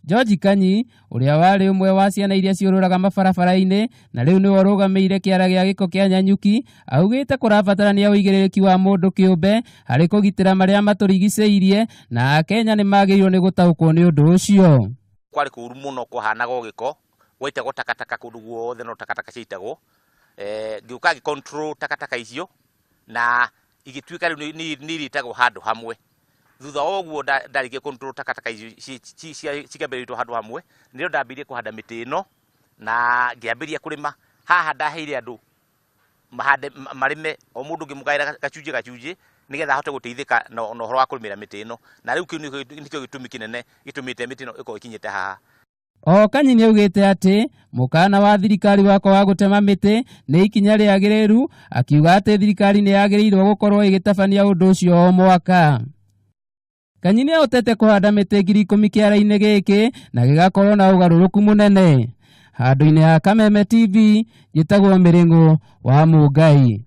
George Kanyi uria wari umwe wa ciana iria ciururaga mabarabara-ini na riu ni warugameire kiara gia giko kia Nyanyuki augite kurabatarania uigiriki wa mundu kiumbe hari kugitira maria maturigiceirie na Kenya ni magirwo ni gutaukwo ni undu ucio. Kwari kuru muno kuhanaga giko gwaitagwo takataka kundu guothe no takataka ciitagwo giuka gi control takataka icio na igituika riu ni ritagwo handu hamwe. Thutha oguo ndarike control takataka icio cikamberitwo handu hamwe ndio ndambirie kuhanda miti ino na ngiambiria kurima haha ndaheire andu mahande marime o mundu ngimugaira gachunje nigetha ahote guteithika na uhoro wa kurimira miti ino na riu nikio gitumi kinene gitumite miti ino iko ikinyite haha. O Kanyi ni augite ati mukana wa thirikari wako wa gutema miti ni ikinya riagiriru akiuga ati thirikari ni yagirirwo gukorwo igitabania undu ucio o mwaka. Kanyi ni ahotete kuhanda miti 10,000 kiara-ini giki na gigakorwo na ugaruruku munene. Handu-ini ha Kameme TV, gitagwo Miringo wa Mungai.